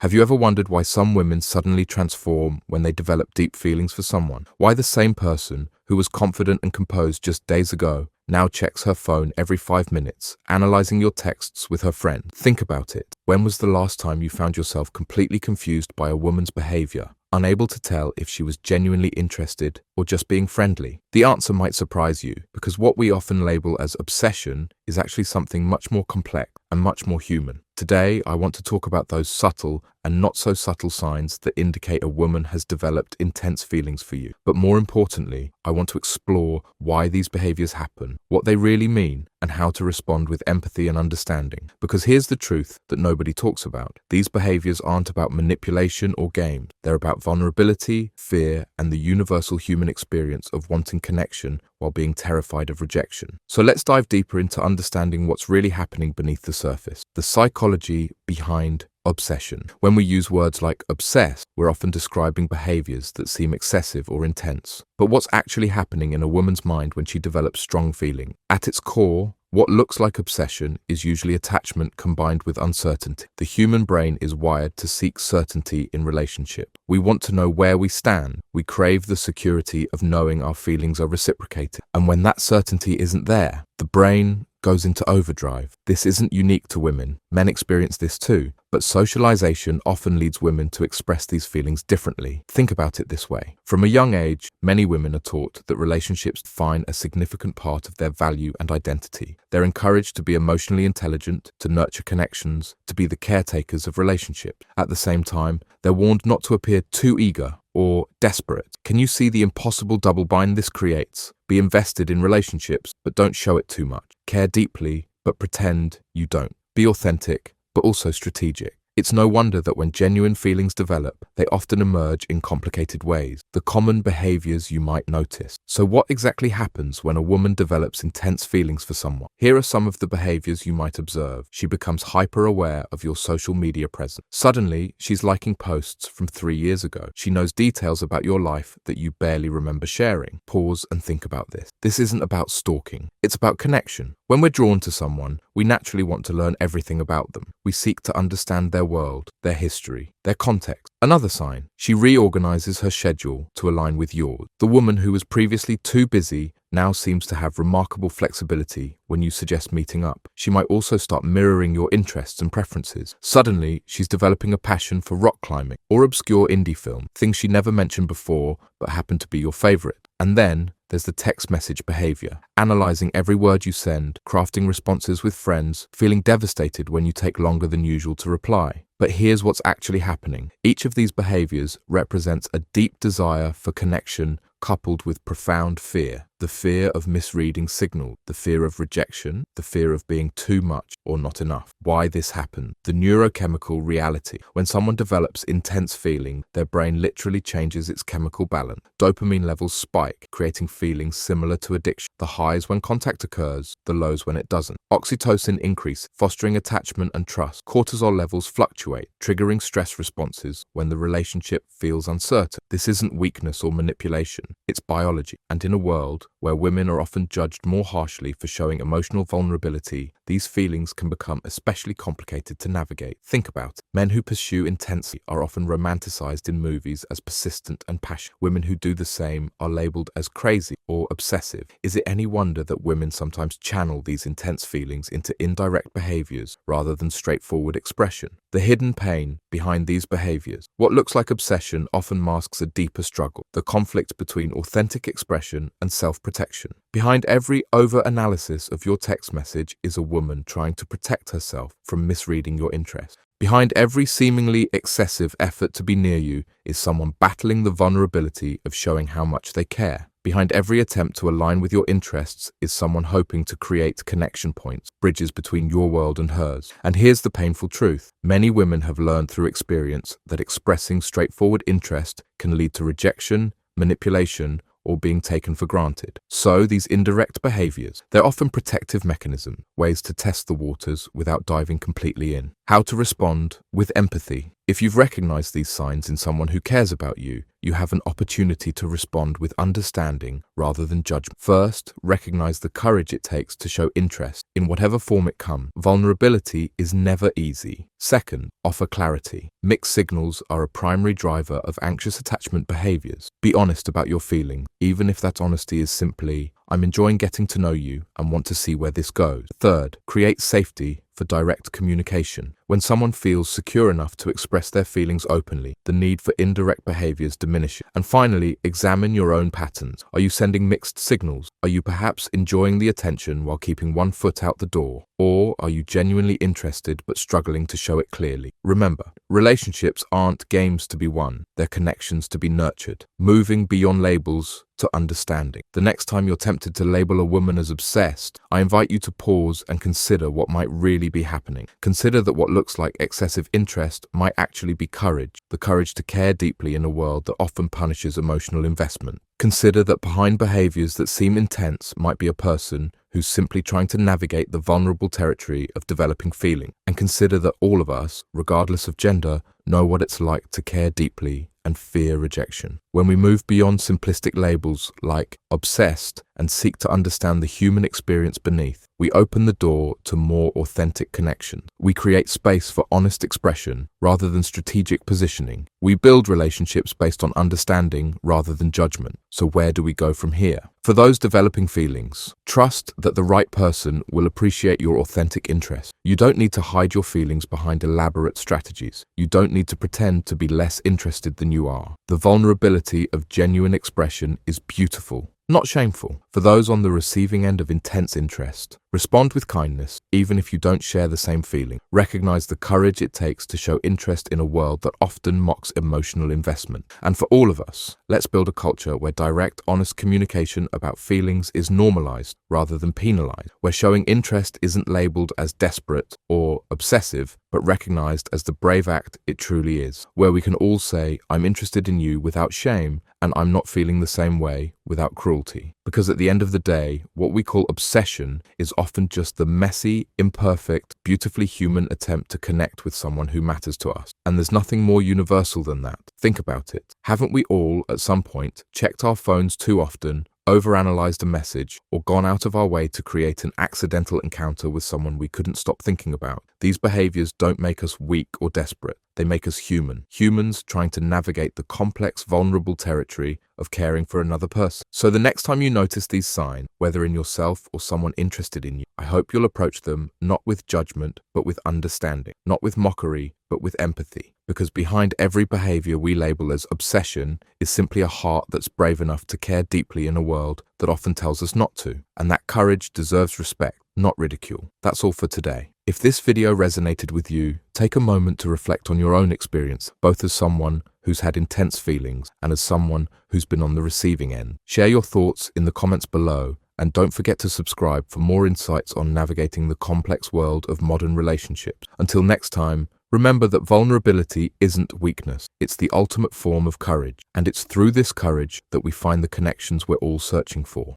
Have you ever wondered why some women suddenly transform when they develop deep feelings for someone? Why the same person who was confident and composed just days ago now checks her phone every 5 minutes, analyzing your texts with her friend? Think about it. When was the last time you found yourself completely confused by a woman's behavior, unable to tell if she was genuinely interested or just being friendly? The answer might surprise you, because what we often label as obsession is actually something much more complex and much more human. Today, I want to talk about those subtle and not so subtle signs that indicate a woman has developed intense feelings for you. But more importantly, I want to explore why these behaviors happen, what they really mean, and how to respond with empathy and understanding. Because here's the truth that nobody talks about. These behaviors aren't about manipulation or games. They're about vulnerability, fear, and the universal human experience of wanting connection while being terrified of rejection. So let's dive deeper into understanding what's really happening beneath the surface, the psychology behind obsession. When we use words like obsess, we're often describing behaviors that seem excessive or intense. But what's actually happening in a woman's mind when she develops strong feeling? At its core, what looks like obsession is usually attachment combined with uncertainty. The human brain is wired to seek certainty in relationship. We want to know where we stand. We crave the security of knowing our feelings are reciprocated. And when that certainty isn't there, the brain goes into overdrive. This isn't unique to women. Men experience this too. But socialization often leads women to express these feelings differently. Think about it this way. From a young age, many women are taught that relationships define a significant part of their value and identity. They're encouraged to be emotionally intelligent, to nurture connections, to be the caretakers of relationships. At the same time, they're warned not to appear too eager or desperate. Can you see the impossible double bind this creates? Be invested in relationships, but don't show it too much. Care deeply, but pretend you don't. Be authentic, but also strategic. It's no wonder that when genuine feelings develop, they often emerge in complicated ways. The common behaviors you might notice. So what exactly happens when a woman develops intense feelings for someone? Here are some of the behaviors you might observe. She becomes hyper-aware of your social media presence. Suddenly, she's liking posts from 3 years ago. She knows details about your life that you barely remember sharing. Pause and think about this. This isn't about stalking. It's about connection. When we're drawn to someone, we naturally want to learn everything about them. We seek to understand their world, their history, their context. Another sign, she reorganizes her schedule to align with yours. The woman who was previously too busy now seems to have remarkable flexibility when you suggest meeting up. She might also start mirroring your interests and preferences. Suddenly, she's developing a passion for rock climbing or obscure indie film, things she never mentioned before but happen to be your favorite. And then there's the text message behavior, analyzing every word you send, crafting responses with friends, feeling devastated when you take longer than usual to reply. But here's what's actually happening. Each of these behaviors represents a deep desire for connection coupled with profound fear. The fear of misreading signals, the fear of rejection, the fear of being too much or not enough. Why this happens? The neurochemical reality. When someone develops intense feeling, their brain literally changes its chemical balance. Dopamine levels spike, creating feelings similar to addiction. The highs when contact occurs, the lows when it doesn't. Oxytocin increase, fostering attachment and trust. Cortisol levels fluctuate, triggering stress responses when the relationship feels uncertain. This isn't weakness or manipulation. It's biology. And in a world where women are often judged more harshly for showing emotional vulnerability, these feelings can become especially complicated to navigate. Think about it. Men who pursue intensity are often romanticized in movies as persistent and passionate. Women who do the same are labeled as crazy or obsessive. Is it any wonder that women sometimes channel these intense feelings into indirect behaviors rather than straightforward expression? The hidden pain behind these behaviors. What looks like obsession often masks a deeper struggle, the conflict between authentic expression and self-protection. Behind every over-analysis of your text message is a woman trying to protect herself from misreading your interest. Behind every seemingly excessive effort to be near you is someone battling the vulnerability of showing how much they care. Behind every attempt to align with your interests is someone hoping to create connection points, bridges between your world and hers. And here's the painful truth. Many women have learned through experience that expressing straightforward interest can lead to rejection, manipulation, or being taken for granted. So these indirect behaviors, they're often protective mechanisms, ways to test the waters without diving completely in. How to respond with empathy. If you've recognized these signs in someone who cares about you, you have an opportunity to respond with understanding rather than judgment. First, recognize the courage it takes to show interest in whatever form it comes. Vulnerability is never easy. Second, offer clarity. Mixed signals are a primary driver of anxious attachment behaviors. Be honest about your feelings, even if that honesty is simply, I'm enjoying getting to know you and want to see where this goes. Third, create safety for direct communication. When someone feels secure enough to express their feelings openly, the need for indirect behaviors diminishes. And finally, examine your own patterns. Are you sending mixed signals? Are you perhaps enjoying the attention while keeping one foot out the door? Or are you genuinely interested but struggling to show it clearly? Remember, relationships aren't games to be won, they're connections to be nurtured, moving beyond labels to understanding. The next time you're tempted to label a woman as obsessed, I invite you to pause and consider what might really be happening. Consider that what looks like excessive interest might actually be courage, the courage to care deeply in a world that often punishes emotional investment. Consider that behind behaviors that seem intense might be a person who's simply trying to navigate the vulnerable territory of developing feeling. And consider that all of us, regardless of gender, know what it's like to care deeply and fear rejection. When we move beyond simplistic labels like obsessed and seek to understand the human experience beneath, we open the door to more authentic connection. We create space for honest expression rather than strategic positioning. We build relationships based on understanding rather than judgment. So where do we go from here? For those developing feelings, trust that the right person will appreciate your authentic interest. You don't need to hide your feelings behind elaborate strategies. You don't need to pretend to be less interested than you are. The vulnerability of genuine expression is beautiful, not shameful. For those on the receiving end of intense interest, respond with kindness, even if you don't share the same feeling. Recognize the courage it takes to show interest in a world that often mocks emotional investment. And for all of us, let's build a culture where direct, honest communication about feelings is normalized rather than penalized, where showing interest isn't labeled as desperate or obsessive, but recognized as the brave act it truly is, where we can all say, I'm interested in you without shame, and I'm not feeling the same way without cruelty. Because at the end of the day, what we call obsession is often just the messy, imperfect, beautifully human attempt to connect with someone who matters to us. And there's nothing more universal than that. Think about it. Haven't we all, at some point, checked our phones too often, overanalyzed a message, or gone out of our way to create an accidental encounter with someone we couldn't stop thinking about? These behaviors don't make us weak or desperate. They make us human. Humans trying to navigate the complex, vulnerable territory of caring for another person. So the next time you notice these signs, whether in yourself or someone interested in you, I hope you'll approach them not with judgment, but with understanding, not with mockery, but with empathy. Because behind every behavior we label as obsession is simply a heart that's brave enough to care deeply in a world that often tells us not to. And that courage deserves respect, not ridicule. That's all for today. If this video resonated with you, take a moment to reflect on your own experience, both as someone who's had intense feelings and as someone who's been on the receiving end. Share your thoughts in the comments below, and don't forget to subscribe for more insights on navigating the complex world of modern relationships. Until next time, remember that vulnerability isn't weakness. It's the ultimate form of courage, and it's through this courage that we find the connections we're all searching for.